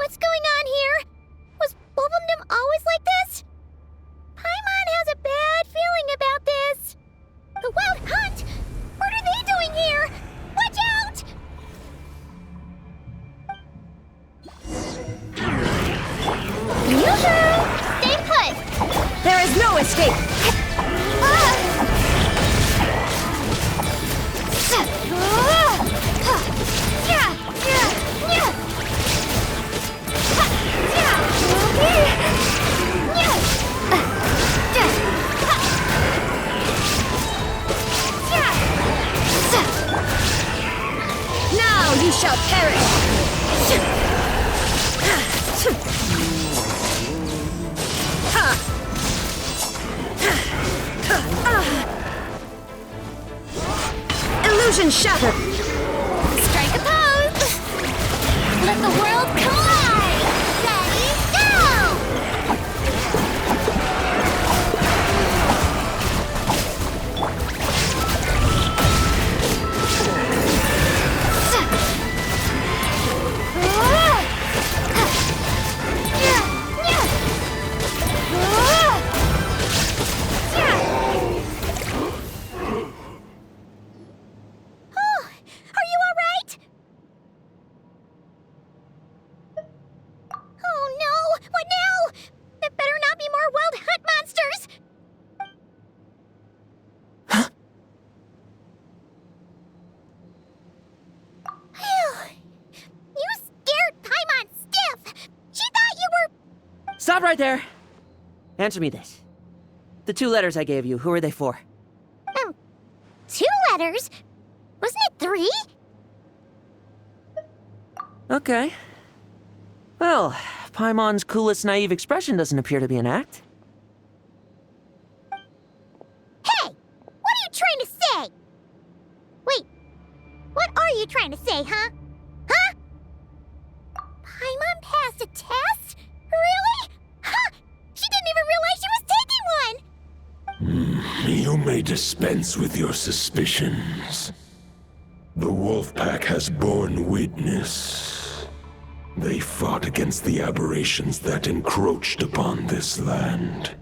What's going on here? Was Wolfendom always like this? Paimon has a bad feeling about this. The Wild Hunt? What are they doing here? Watch out! Yoo-hoo! Stay put! There is no escape! Now you shall perish! Illusion shattered! Strike a pose! Let the world collide! Ready, go! Stop right there! Answer me this. The 2 letters I gave you, who are they for? 2 letters? Wasn't it 3? Okay. Well, Paimon's coolest naive expression doesn't appear to be an act. Hey! What are you trying to say? Wait, what are you trying to say, huh? Huh? Paimon passed a test? Really? Huh! She didn't even realize she was taking one! You may dispense with your suspicions. The wolf pack has borne witness. They fought against the aberrations that encroached upon this land.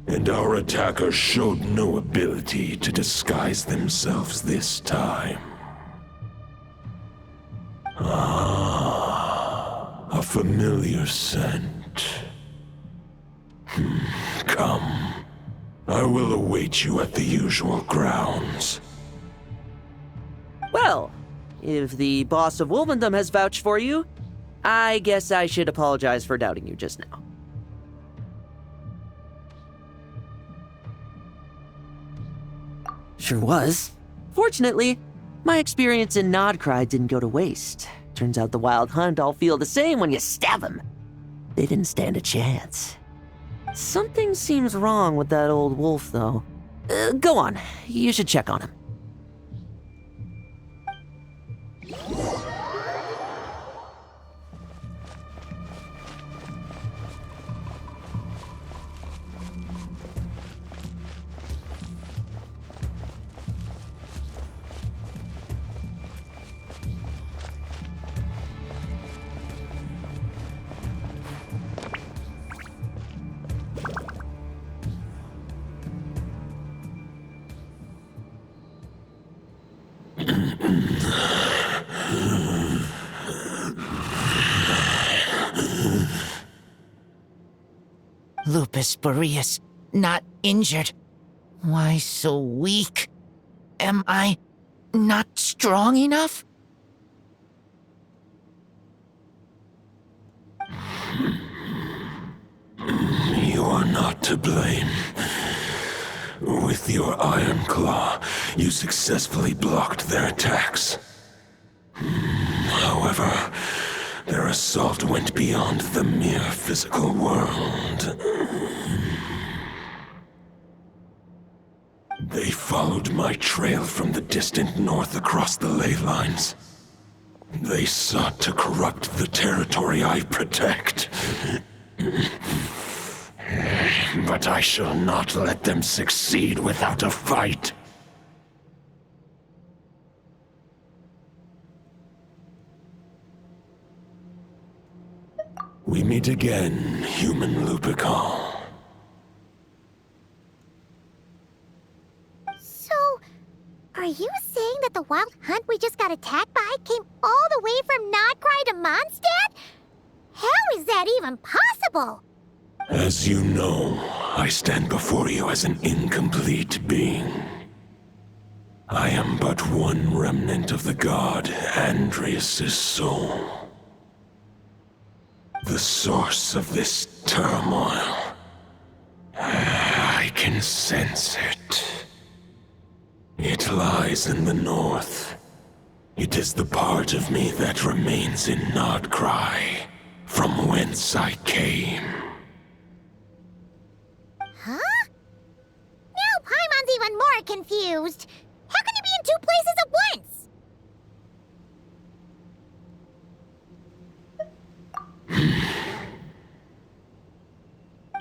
And our attackers showed no ability to disguise themselves this time. Ah, a familiar scent. Come. I will await you at the usual grounds. Well, if the boss of Wolfendom has vouched for you, I guess I should apologize for doubting you just now. Sure was. Fortunately, my experience in Nodcry didn't go to waste. Turns out the Wild Hunt all feel the same when you stab them. They didn't stand a chance. Something seems wrong with that old wolf, though. Go on. You should check on him. Lupus Boreas, not injured. Why so weak? Am I not strong enough? You are not to blame. With your Iron Claw, you successfully blocked their attacks. However, their assault went beyond the mere physical world. They followed my trail from the distant north across the ley lines. They sought to corrupt the territory I protect. But I shall not let them succeed without a fight. We meet again, human Lupical. So, are you saying that the wild hunt we just got attacked by came all the way from Nodcry to Mondstadt? How is that even possible? As you know, I stand before you as an incomplete being. I am but one remnant of the god Andreas' soul. The source of this turmoil. I can sense it. It lies in the north. It is the part of me that remains in Nodcry, from whence I came. Huh? Now Paimon's even more confused. How can you be in two places at once?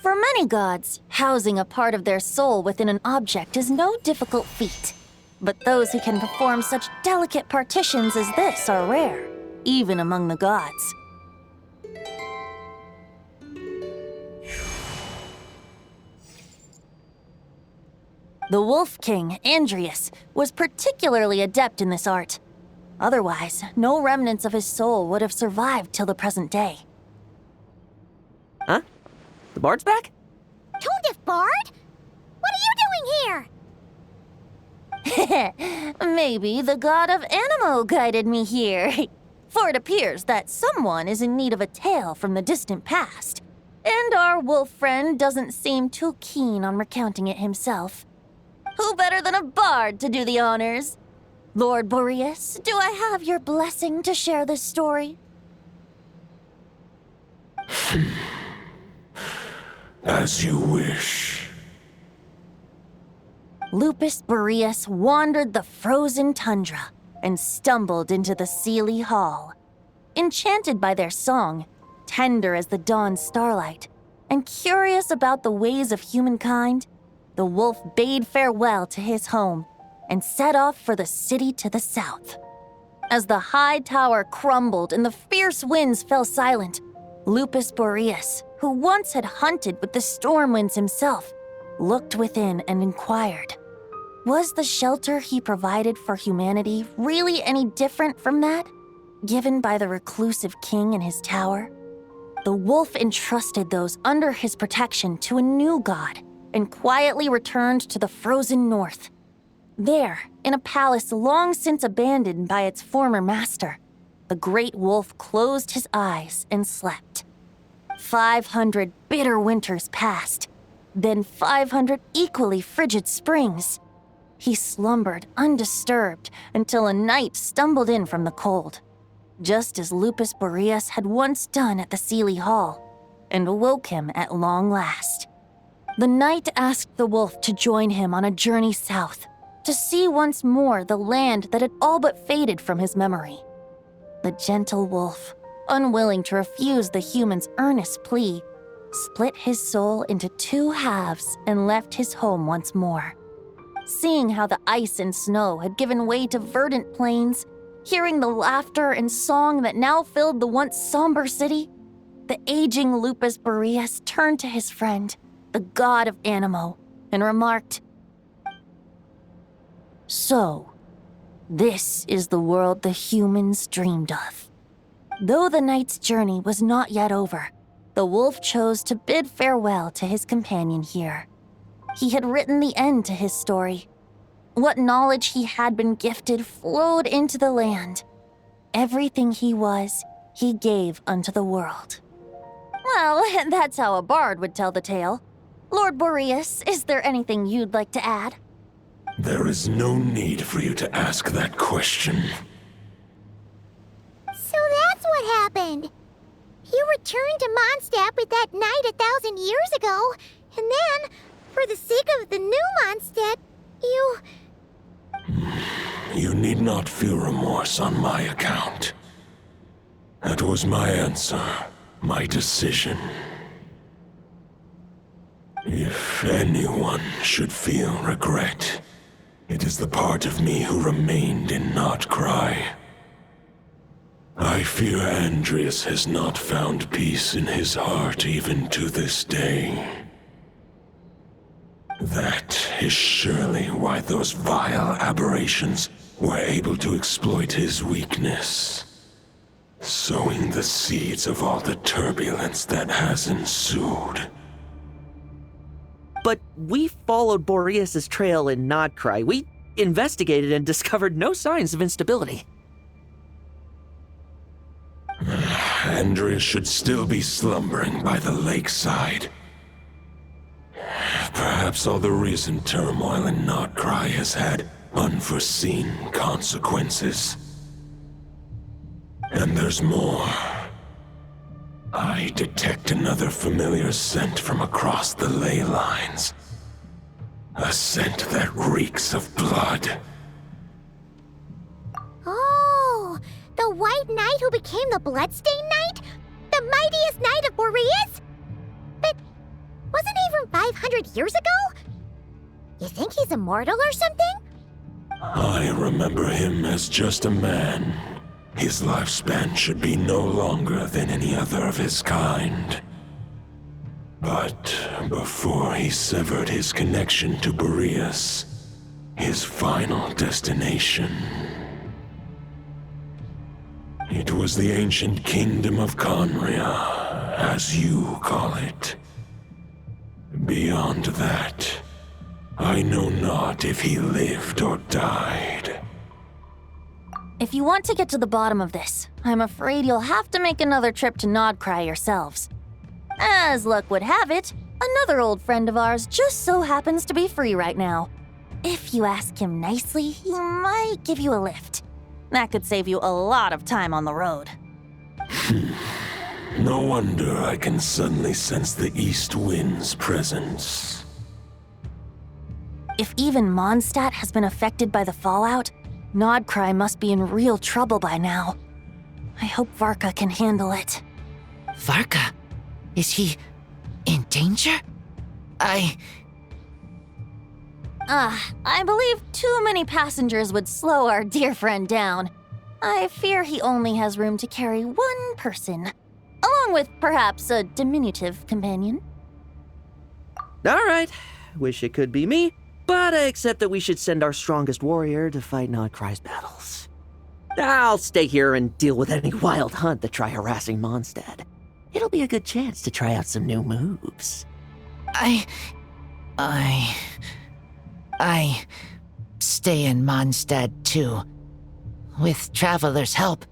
For many gods, housing a part of their soul within an object is no difficult feat. But those who can perform such delicate partitions as this are rare, even among the gods. The Wolf King, Andreas, was particularly adept in this art. Otherwise, no remnants of his soul would have survived till the present day. Huh? The bard's back? Tone Deaf Bard? What are you doing here? Maybe the god of Animo guided me here. For it appears that someone is in need of a tale from the distant past. And our wolf friend doesn't seem too keen on recounting it himself. Who better than a bard to do the honors? Lord Boreas, do I have your blessing to share this story? As you wish. Lupus Boreas wandered the frozen tundra and stumbled into the Seelie Hall. Enchanted by their song, tender as the dawn starlight, and curious about the ways of humankind, the wolf bade farewell to his home and set off for the city to the south. As the high tower crumbled and the fierce winds fell silent, Lupus Boreas, who once had hunted with the storm winds himself, looked within and inquired, was the shelter he provided for humanity really any different from that given by the reclusive king in his tower? The wolf entrusted those under his protection to a new god and quietly returned to the frozen north. There, in a palace long since abandoned by its former master, the great wolf closed his eyes and slept. 500 bitter winters passed, then 500 equally frigid springs. He slumbered undisturbed until a night stumbled in from the cold, just as Lupus Boreas had once done at the Seelie Hall, and awoke him at long last. The night asked the wolf to join him on a journey south, to see once more the land that had all but faded from his memory. The gentle wolf, unwilling to refuse the human's earnest plea, split his soul into two halves and left his home once more. Seeing how the ice and snow had given way to verdant plains, hearing the laughter and song that now filled the once somber city, the aging Lupus Boreas turned to his friend, the god of Animo, and remarked, "So, this is the world the humans dreamed of." Though the night's journey was not yet over, the wolf chose to bid farewell to his companion here. He had written the end to his story. What knowledge he had been gifted flowed into the land. Everything he was, he gave unto the world. Well, that's how a bard would tell the tale. Lord Boreas, is there anything you'd like to add? There is no need for you to ask that question. So that's what happened. You returned to Mondstadt with that night 1,000 years ago, and then, for the sake of the new Mondstadt, you... You need not feel remorse on my account. That was my answer, my decision. If anyone should feel regret, it is the part of me who remained in Nodcry. I I fear Andreas has not found peace in his heart even to this day. That is surely why those vile aberrations were able to exploit his weakness, sowing the seeds of all the turbulence that has ensued. But we followed Boreas' trail in Nodcry. We investigated and discovered no signs of instability. Andreas should still be slumbering by the lakeside. Perhaps all the recent turmoil in Nodcry has had unforeseen consequences. And there's more. I detect another familiar scent from across the ley lines. A scent that reeks of blood. Oh, the White Knight who became the Bloodstained Knight? The mightiest knight of Boreas? But wasn't he from 500 years ago? You think he's immortal or something? I remember him as just a man. His lifespan should be no longer than any other of his kind. But before he severed his connection to Boreas, his final destination, it was the ancient kingdom of Conria, as you call it. Beyond that, I know not if he lived or died. If you want to get to the bottom of this, I'm afraid you'll have to make another trip to Nodcry yourselves. As luck would have it, another old friend of ours just so happens to be free right now. If you ask him nicely, he might give you a lift. That could save you a lot of time on the road. No wonder I can suddenly sense the east wind's presence. If even Mondstadt has been affected by the fallout, Nodcry must be in real trouble by now. I hope Varka can handle it. Varka? Is he in danger? I believe too many passengers would slow our dear friend down. I fear he only has room to carry one person, along with perhaps a diminutive companion. All right, wish it could be me, but I accept that we should send our strongest warrior to fight Nodcry's battles. I'll stay here and deal with any wild hunt that try harassing Mondstadt. It'll be a good chance to try out some new moves. I stay in Mondstadt too. With Traveler's help,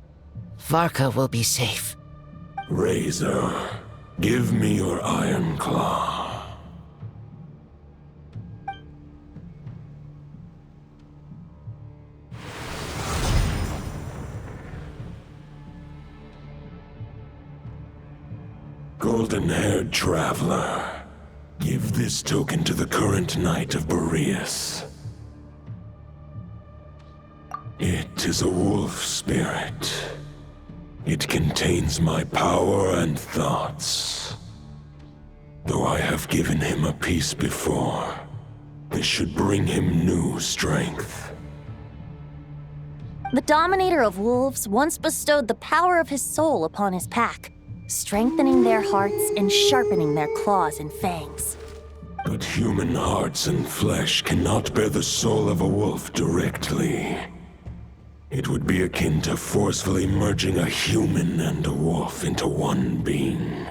Varka will be safe. Razor, give me your iron claw. Golden-haired traveler, give this token to the current knight of Boreas. It is a wolf spirit. It contains my power and thoughts. Though I have given him a piece before, this should bring him new strength. The Dominator of Wolves once bestowed the power of his soul upon his pack, strengthening their hearts and sharpening their claws and fangs. But human hearts and flesh cannot bear the soul of a wolf directly. It would be akin to forcefully merging a human and a wolf into one being.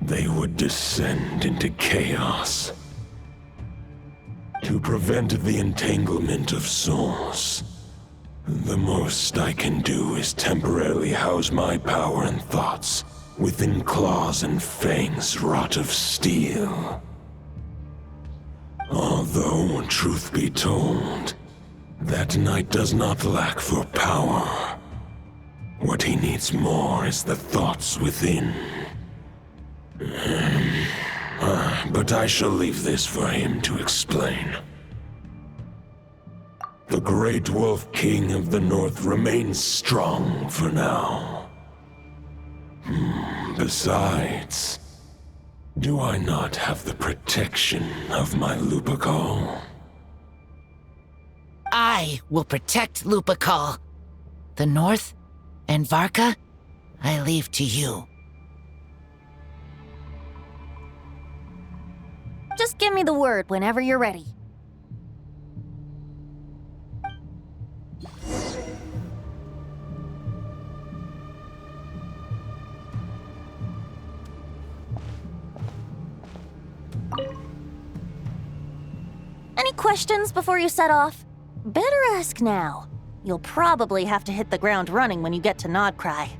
They would descend into chaos. To prevent the entanglement of souls, the most I can do is temporarily house my power and thoughts within claws and fangs wrought of steel. Although, truth be told, that knight does not lack for power. What he needs more is the thoughts within. But I shall leave this for him to explain. The Great Wolf King of the North remains strong for now. Besides, do I not have the protection of my Lupacol? I will protect Lupacol. The North And Varka, I leave to you. Just give me the word whenever you're ready. Any questions before you set off? Better ask now. You'll probably have to hit the ground running when you get to Nodcry.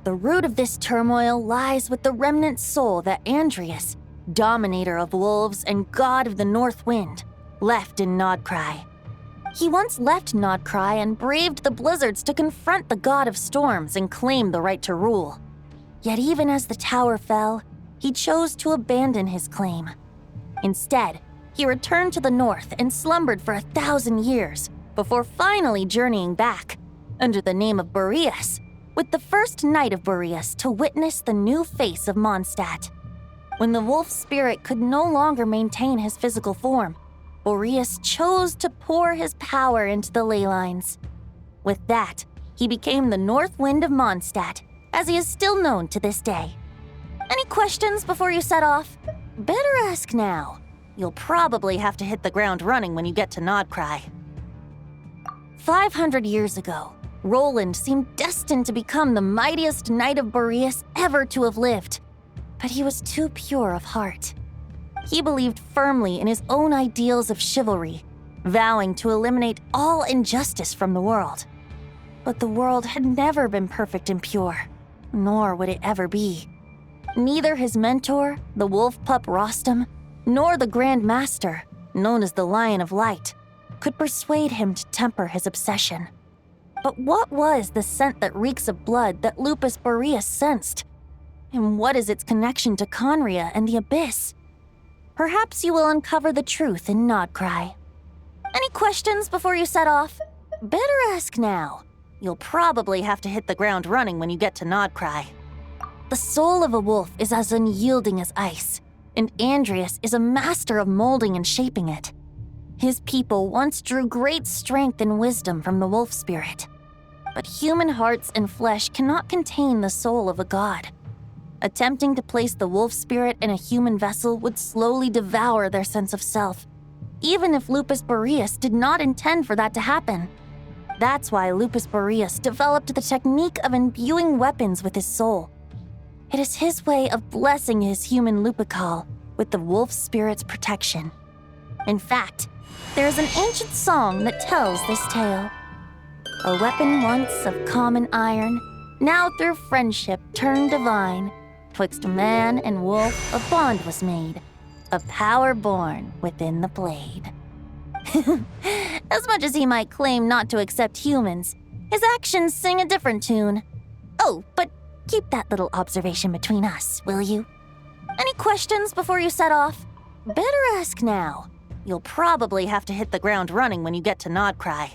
The root of this turmoil lies with the remnant soul that Andreas, dominator of wolves and god of the north wind, left in Nodcry. He once left Nodcry and braved the blizzards to confront the god of storms and claim the right to rule. Yet even as the tower fell, he chose to abandon his claim. Instead, he returned to the north and slumbered for 1,000 years before finally journeying back, under the name of Boreas, with the first knight of Boreas to witness the new face of Mondstadt. When the wolf spirit could no longer maintain his physical form, Boreas chose to pour his power into the ley lines. With that, he became the North Wind of Mondstadt, as he is still known to this day. Any questions before you set off? Better ask now. You'll probably have to hit the ground running when you get to Nodcry. 500 years ago, Roland seemed destined to become the mightiest knight of Boreas ever to have lived. But he was too pure of heart. He believed firmly in his own ideals of chivalry, vowing to eliminate all injustice from the world. But the world had never been perfect and pure, nor would it ever be. Neither his mentor, the wolf pup Rostam, nor the Grand Master, known as the Lion of Light, could persuade him to temper his obsession. But what was the scent that reeks of blood that Lupus Boreas sensed? And what is its connection to Conria and the Abyss? Perhaps you will uncover the truth in Nodcry. Any questions before you set off? Better ask now. You'll probably have to hit the ground running when you get to Nodcry. The soul of a wolf is as unyielding as ice, and Andreas is a master of molding and shaping it. His people once drew great strength and wisdom from the wolf spirit. But human hearts and flesh cannot contain the soul of a god. Attempting to place the wolf spirit in a human vessel would slowly devour their sense of self, even if Lupus Boreas did not intend for that to happen. That's why Lupus Boreas developed the technique of imbuing weapons with his soul. It is his way of blessing his human Lupical with the wolf spirit's protection. In fact, there is an ancient song that tells this tale. A weapon once of common iron, now through friendship turned divine. Twixt man and wolf a bond was made, a power born within the blade. As much as he might claim not to accept humans, his actions sing a different tune. Oh, but keep that little observation between us, will you? Any questions before you set off? Better ask now. You'll probably have to hit the ground running when you get to Nodcry.